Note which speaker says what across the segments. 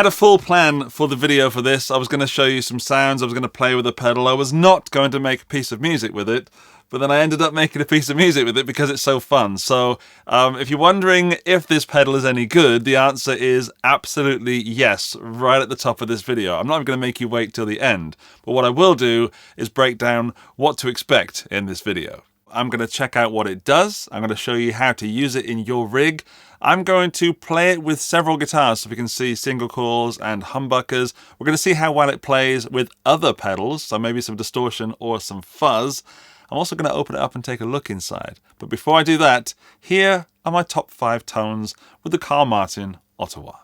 Speaker 1: had a full plan for the video for this. I was going to show you some sounds, I was going to play with the pedal, I was not going to make a piece of music with it, but then I ended up making a piece of music with it because it's so fun. So if you're wondering if this pedal is any good, the answer is absolutely yes, right at the top of this video. I'm not even going to make you wait till the end, but what I will do is break down what to expect in this video. I'm going to check out what it does, I'm going to show you how to use it in your rig, I'm going to play it with several guitars so we can see single coils and humbuckers. We're going to see how well it plays with other pedals, so maybe some distortion or some fuzz. I'm also going to open it up and take a look inside. But before I do that, here are my top 5 tones with the Carl Martin Ottawa.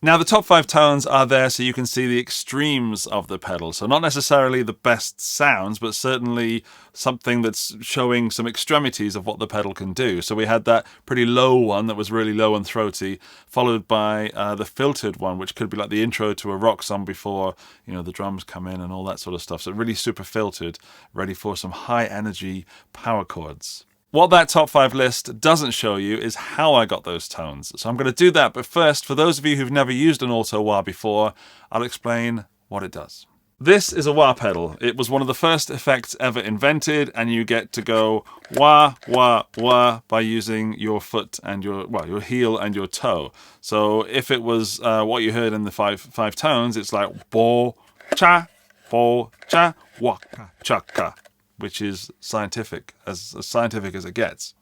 Speaker 1: Now the top 5 tones are there so you can see the extremes of the pedal. So not necessarily the best sounds, but certainly something that's showing some extremities of what the pedal can do. So we had that pretty low one that was really low and throaty, followed by the filtered one, which could be like the intro to a rock song before, you know, the drums come in and all that sort of stuff. So really super filtered, ready for some high energy power chords. What that top 5 list doesn't show you is how I got those tones. So I'm going to do that, but first, for those of you who've never used an AutoWah before, I'll explain what it does. This is a wah pedal. It was one of the first effects ever invented, and you get to go wah, wah, wah by using your foot and your heel and your toe. So if it was what you heard in the five tones, it's like bo, cha, waka, chaka, which is scientific as scientific as it gets.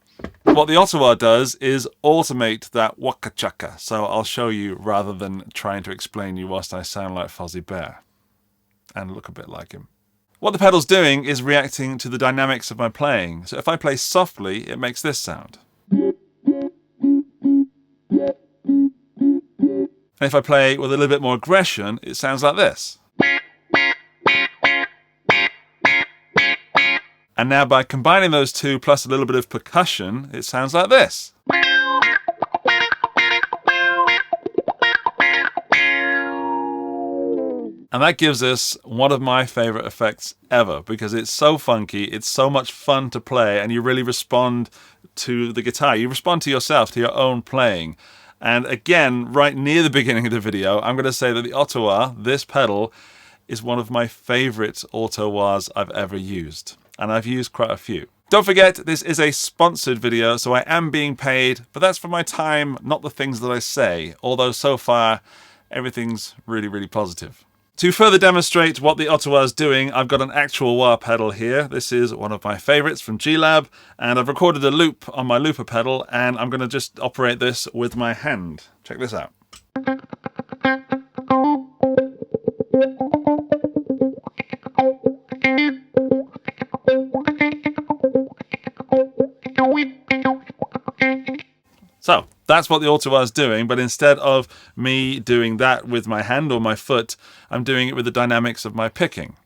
Speaker 1: What the Ottawa does is automate that waka chaka, so I'll show you rather than trying to explain you whilst I sound like 𝗬𝗎𝗣𝗅 and look a bit like him. What the pedal's doing is reacting to the dynamics of my playing. So if I play softly, it makes this sound. And if I play with a little bit more aggression, it sounds like this. And now by combining those two plus a little bit of percussion, it sounds like this. And that gives us one of my favorite effects ever because it's so funky, it's so much fun to play, and you really respond to the guitar. You respond to yourself, to your own playing. And again, right near the beginning of the video, I'm going to say that the Ottawa, this pedal, is one of my favorite AutoWahs I've ever used. And I've used quite a few. Don't forget, this is a sponsored video, so I am being paid, but that's for my time, not the things that I say, although so far, everything's really, really positive. To further demonstrate what the Ottawa is doing, I've got an actual wah pedal here. This is one of my favorites from 𝗔𝗨𝗗𝗏, and I've recorded a loop on my looper pedal, and I'm going to just operate this with my hand. Check this out. So that's what the Ottawa is doing, but instead of me doing that with my hand or my foot, I'm doing it with the dynamics of my picking.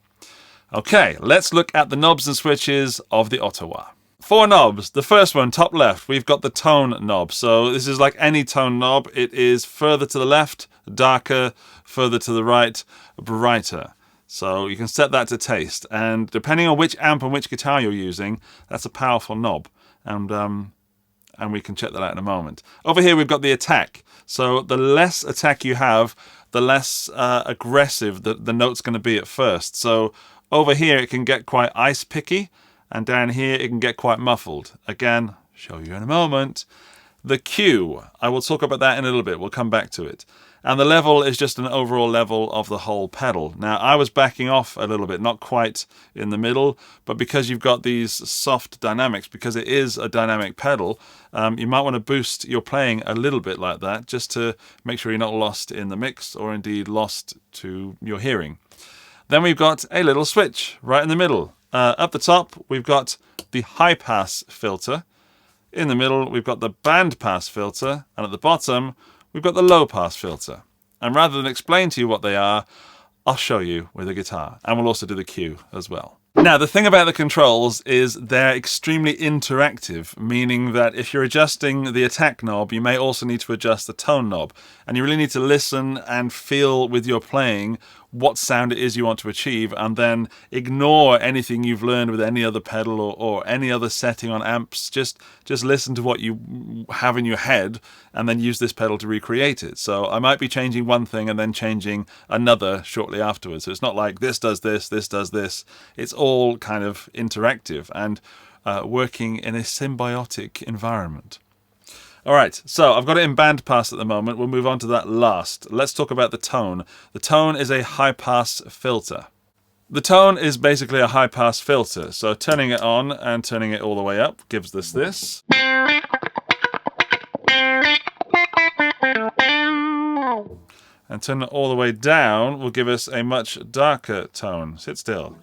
Speaker 1: Okay, let's look at the knobs and switches of the Ottawa. 4 knobs. The first one, top left, we've got the tone knob. So this is like any tone knob. It is further to the left, darker, further to the right, brighter. So you can set that to taste. And depending on which amp and which guitar you're using, that's a powerful knob. And and we can check that out in a moment. Over here we've got the attack. So the less attack you have, the less aggressive the note's going to be at first. So over here it can get quite ice picky, and down here it can get quite muffled. Again, show you in a moment. The Q, I will talk about that in a little bit. We'll come back to it. And the level is just an overall level of the whole pedal. Now, I was backing off a little bit, not quite in the middle, but because you've got these soft dynamics, because it is a dynamic pedal, you might want to boost your playing a little bit like that, just to make sure you're not lost in the mix, or indeed lost to your hearing. Then we've got a little switch right in the middle. Up the top, we've got the high pass filter. In the middle, we've got the band pass filter, and at the bottom, we've got the low pass filter. And rather than explain to you what they are, I'll show you with a guitar. And we'll also do the cue as well. Now, the thing about the controls is they're extremely interactive, meaning that if you're adjusting the attack knob, you may also need to adjust the tone knob. And you really need to listen and feel with your playing what sound it is you want to achieve, and then ignore anything you've learned with any other pedal or any other setting on amps. Just listen to what you have in your head and then use this pedal to recreate it. So I might be changing one thing and then changing another shortly afterwards. So it's not like this does this, this does this. It's all kind of interactive and working in a symbiotic environment. All right, so I've got it in band pass at the moment. We'll move on to that last. Let's talk about the tone. The tone is a high pass filter. The tone is basically a high pass filter. So turning it on and turning it all the way up gives us this. And turn it all the way down will give us a much darker tone. Sit still.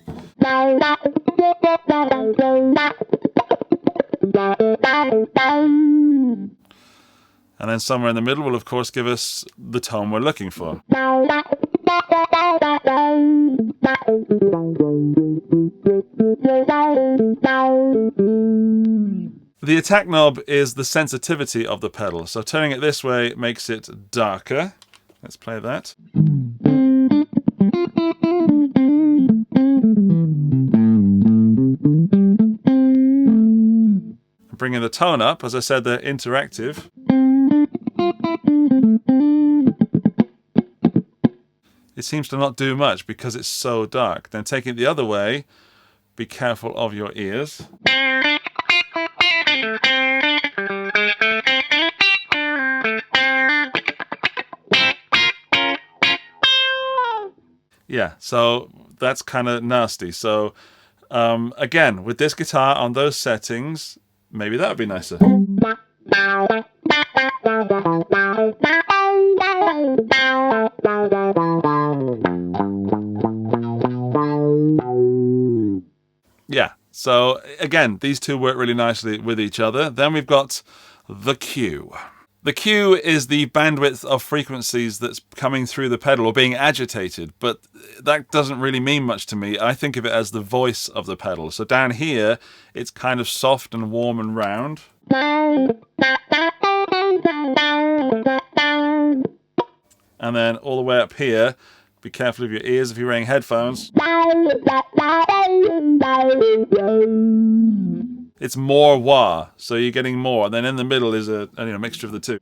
Speaker 1: And then somewhere in the middle will, of course, give us the tone we're looking for. The attack knob is the sensitivity of the pedal. So turning it this way makes it darker. Let's play that. Bringing the tone up, as I said, they're interactive. It seems to not do much because it's so dark. Then taking it the other way, be careful of your ears. Yeah, so that's kind of nasty. So again, with this guitar on those settings, maybe that would be nicer. Yeah, so again, these two work really nicely with each other. Then we've got the Q. The Q is the bandwidth of frequencies that's coming through the pedal or being agitated, but that doesn't really mean much to me. I think of it as the voice of the pedal. So down here, it's kind of soft and warm and round. And then all the way up here, be careful of your ears if you're wearing headphones. It's more wah, so you're getting more. And then in the middle is a mixture of the two.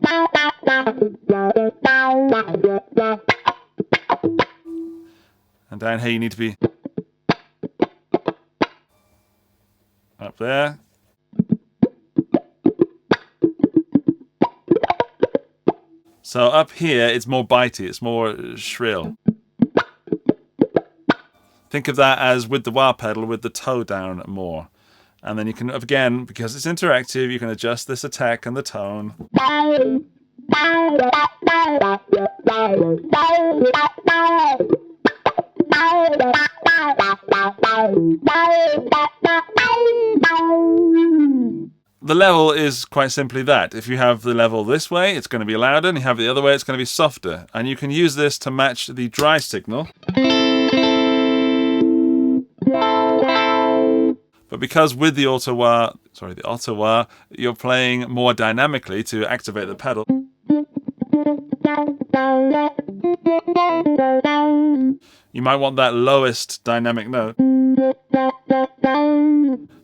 Speaker 1: And down here you need to be up there. So up here it's more bitey, it's more shrill. Think of that as with the wah pedal with the toe down more. And then you can, again, because it's interactive, you can adjust this attack and the tone. The level is quite simply that. If you have the level this way, it's going to be louder, and you have it the other way, it's going to be softer. And you can use this to match the dry signal. But because with the Ottawa, you're playing more dynamically to activate the pedal. You might want that lowest dynamic note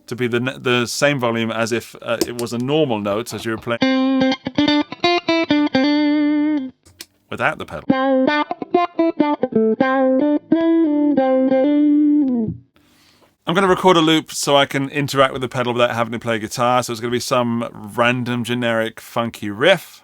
Speaker 1: to be the same volume as if it was a normal note as you were playing without the pedal. I'm going to record a loop so I can interact with the pedal without having to play guitar, so it's going to be some random generic funky riff.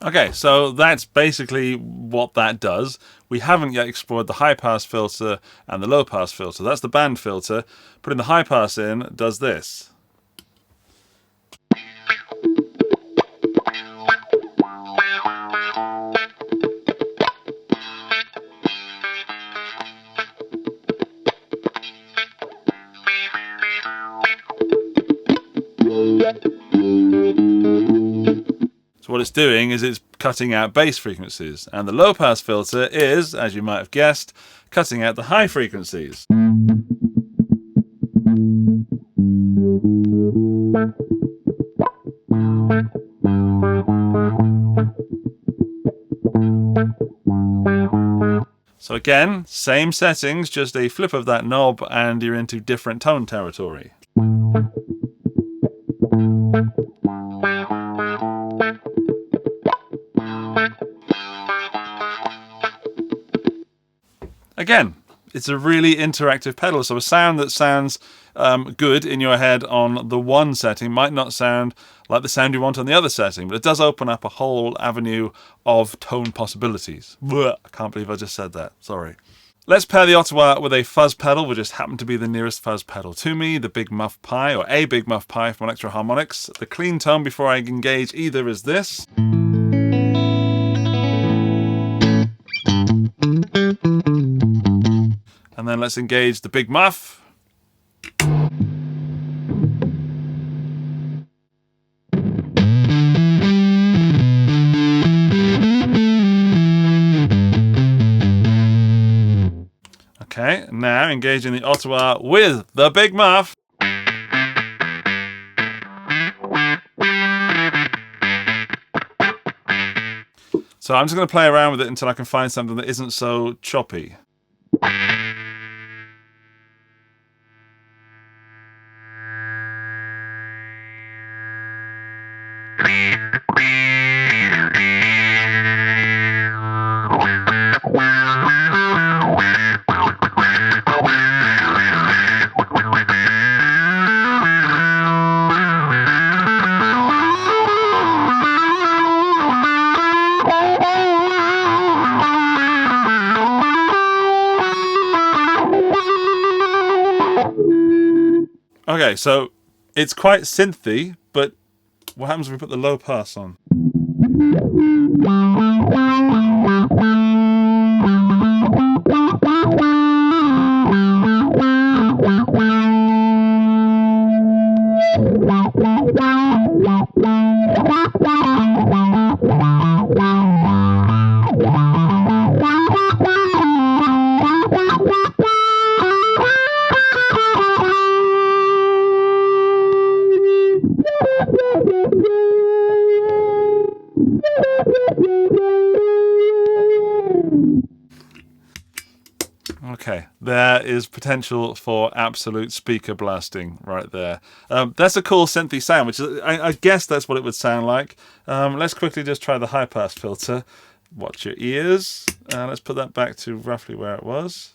Speaker 1: Okay, so that's basically what that does. We haven't yet explored the high pass filter and the low pass filter. That's the band filter. Putting the high pass in does this. So what it's doing is it's cutting out bass frequencies, and the low pass filter is, as you might have guessed, cutting out the high frequencies. So again, same settings, just a flip of that knob and you're into different tone territory. Again, it's a really interactive pedal, so a sound that sounds good in your head on the one setting might not sound like the sound you want on the other setting, but it does open up a whole avenue of tone possibilities. Blech, I can't believe I just said that, sorry. Let's pair the Ottawa with a fuzz pedal, which just happened to be the nearest fuzz pedal to me, the Big Muff Pi, or a Big Muff Pi from Electro Harmonics. The clean tone before I engage either is this. And then let's engage the Big Muff. Okay, now engaging the Ottawa with the Big Muff. So I'm just going to play around with it until I can find something that isn't so choppy. Okay, so it's quite synthy, but what happens if we put the low pass on? Okay, there is potential for absolute speaker blasting right there. That's a cool synthy sound, which is, I guess that's what it would sound like. Let's quickly just try the high pass filter. Watch your ears. Let's put that back to roughly where it was.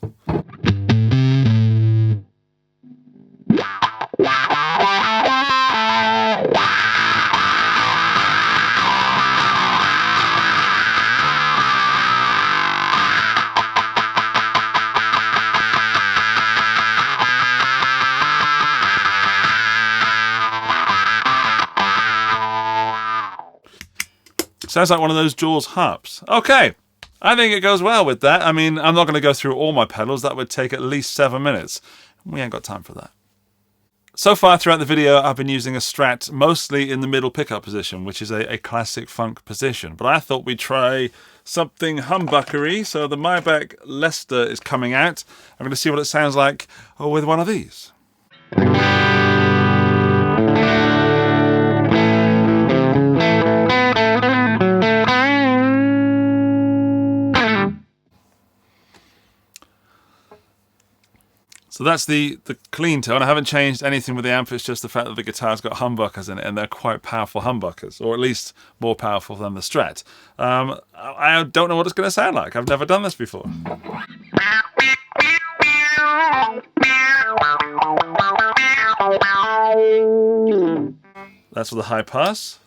Speaker 1: Sounds like one of those Jaws harps. Okay, I think it goes well with that. I mean, I'm not going to go through all my pedals. That would take at least 7 minutes. We ain't got time for that. So far throughout the video, I've been using a Strat mostly in the middle pickup position, which is a classic funk position. But I thought we'd try something humbuckery. So the Maybach Lester is coming out. I'm going to see what it sounds like with one of these. So that's the clean tone. I haven't changed anything with the amp. It's just the fact that the guitar's got humbuckers in it, and they're quite powerful humbuckers, or at least more powerful than the Strat. I don't know what it's going to sound like. I've never done this before. That's with the high pass.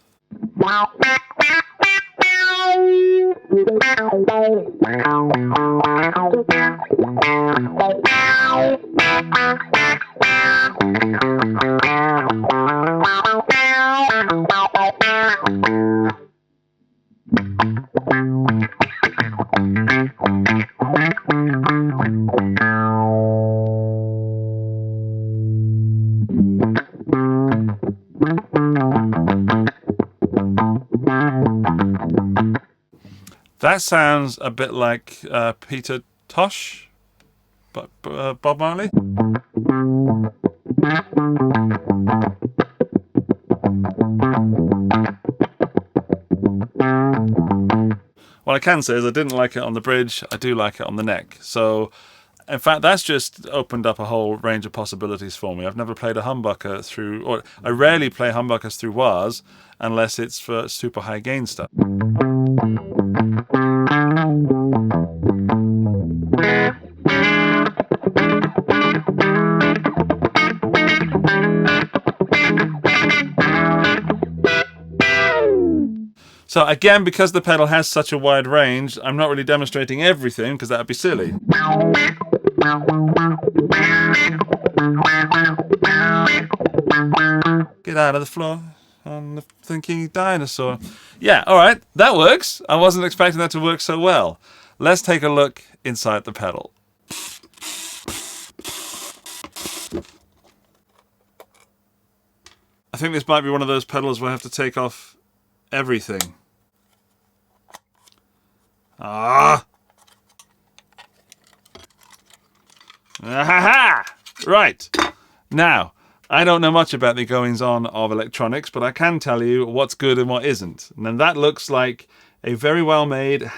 Speaker 1: That sounds a bit like Peter Tosh, but Bob Marley. What I can say is I didn't like it on the bridge. I do like it on the neck. So, in fact, that's just opened up a whole range of possibilities for me. I've never played a humbucker through, or I rarely play humbuckers through wahs unless it's for super high gain stuff. So again, because the pedal has such a wide range, I'm not really demonstrating everything because that would be silly. Get out of the floor on the thinking dinosaur. Yeah, all right, that works. I wasn't expecting that to work so well. Let's take a look inside the pedal. I think this might be one of those pedals where I have to take off everything. Ah! Ah-ha-ha! Right. Now, I don't know much about the goings-on of electronics, but I can tell you what's good and what isn't. And then that looks like a very well-made,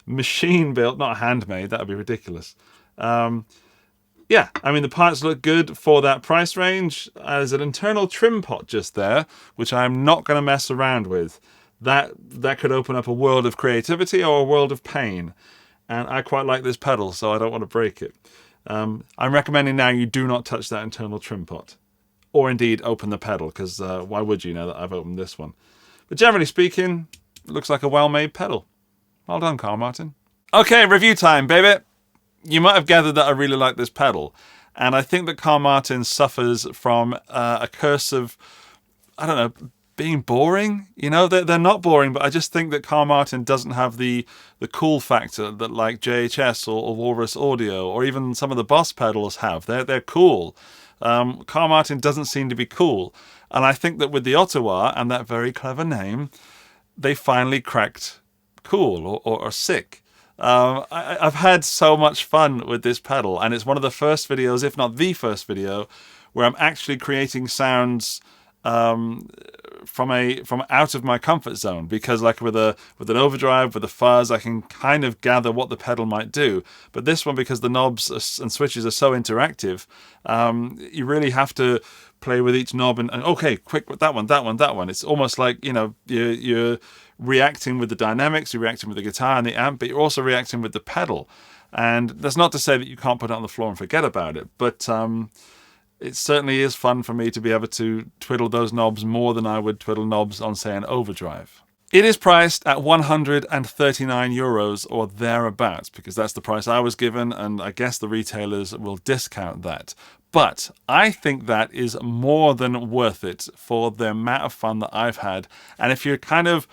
Speaker 1: machine-built, not handmade, that would be ridiculous. Yeah, I mean, the parts look good for that price range. There's an internal trim pot just there, which I'm not going to mess around with. That could open up a world of creativity or a world of pain. And I quite like this pedal, so I don't want to break it. I'm recommending now you do not touch that internal trim pot. Or indeed, open the pedal, because why would you now that I've opened this one? But generally speaking, it looks like a well-made pedal. Well done, Carl Martin. Okay, review time, baby. You might have gathered that I really like this pedal. And I think that Carl Martin suffers from a curse of, I don't know, being boring. You know, they're not boring, but I just think that Carl Martin doesn't have the cool factor that like JHS or Walrus Audio or even some of the Boss pedals have. They're cool. Carl Martin doesn't seem to be cool. And I think that with the Ottawa and that very clever name, they finally cracked cool or sick. I've had so much fun with this pedal, and it's one of the first videos, if not the first video, where I'm actually creating sounds from out of my comfort zone, because like with an overdrive, with a fuzz, I can kind of gather what the pedal might do. But this one, because the knobs and switches are so interactive, you really have to play with each knob and okay, quick with that one. It's almost like, you know, you're reacting with the dynamics, you're reacting with the guitar and the amp, but you're also reacting with the pedal. And that's not to say that you can't put it on the floor and forget about it, but it certainly is fun for me to be able to twiddle those knobs more than I would twiddle knobs on, say, an overdrive. It is priced at €139 or thereabouts, because that's the price I was given, and I guess the retailers will discount that. But I think that is more than worth it for the amount of fun that I've had. And if you're kind of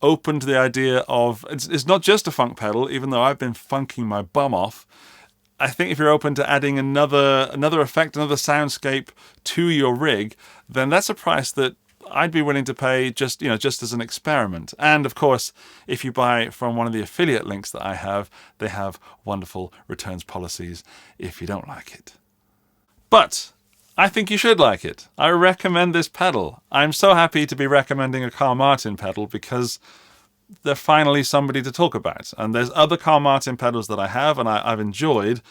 Speaker 1: open to the idea of, it's not just a funk pedal, even though I've been funking my bum off. I think if you're open to adding another effect, another soundscape to your rig, then that's a price that I'd be willing to pay just as an experiment. And of course, if you buy from one of the affiliate links that I have, they have wonderful returns policies if you don't like it. But I think you should like it. I recommend this pedal. I'm so happy to be recommending a Carl Martin pedal because they're finally somebody to talk about. And there's other Carl Martin pedals that I have and I've enjoyed,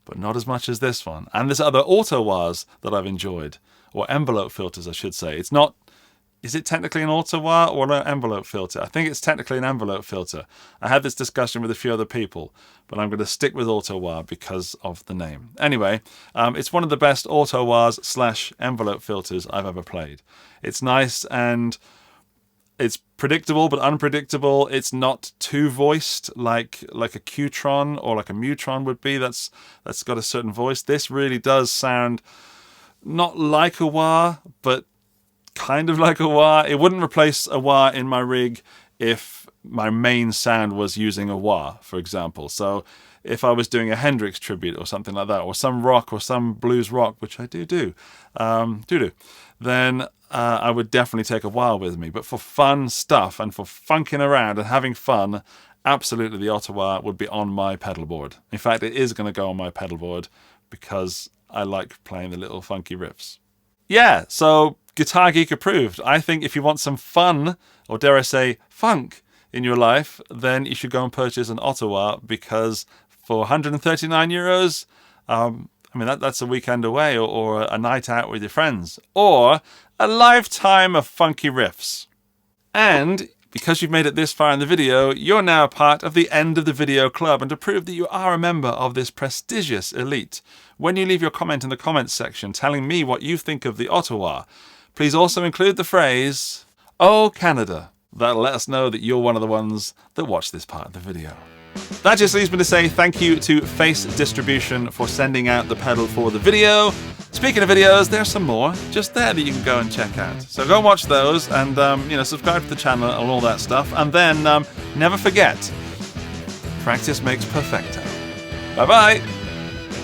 Speaker 1: but not as much as this one. And there's other Ottawahs that I've enjoyed, or envelope filters, I should say. It's not, is it technically an Ottawah or an envelope filter? I think it's technically an envelope filter. I had this discussion with a few other people, but I'm going to stick with Ottawah because of the name. Anyway, it's one of the best Ottawahs / envelope filters I've ever played. It's nice and it's predictable but unpredictable. It's not too voiced like a 𝗬𝗏𝗏𝗏 or like a 𝗬𝗏𝗏𝗏 would be. That's got a certain voice. This really does sound not like a wah, but kind of like a wah. It wouldn't replace a wah in my rig if my main sound was using a wah, for example. So if I was doing a Hendrix tribute or something like that, or some rock or some blues rock, which I do, then I would definitely take a wah with me. But for fun stuff and for funking around and having fun, absolutely the Ottawa would be on my pedal board. In fact, it is going to go on my pedal board because I like playing the little funky riffs. Yeah, so Guitar Geek approved. I think if you want some fun, or dare I say funk, in your life, then you should go and purchase an Ottawa, because for €139, I mean, that's a weekend away, or a night out with your friends, or a lifetime of funky riffs. And because you've made it this far in the video, you're now a part of the End of the Video Club, and to prove that you are a member of this prestigious elite, when you leave your comment in the comments section telling me what you think of the Ottawa, please also include the phrase, "Oh, Canada." That'll let us know that you're one of the ones that watch this part of the video. That just leaves me to say thank you to Face Distribution for sending out the pedal for the video. Speaking of videos, there's some more just there that you can go and check out. So go and watch those and subscribe to the channel and all that stuff. And then never forget, practice makes perfecto. Bye-bye.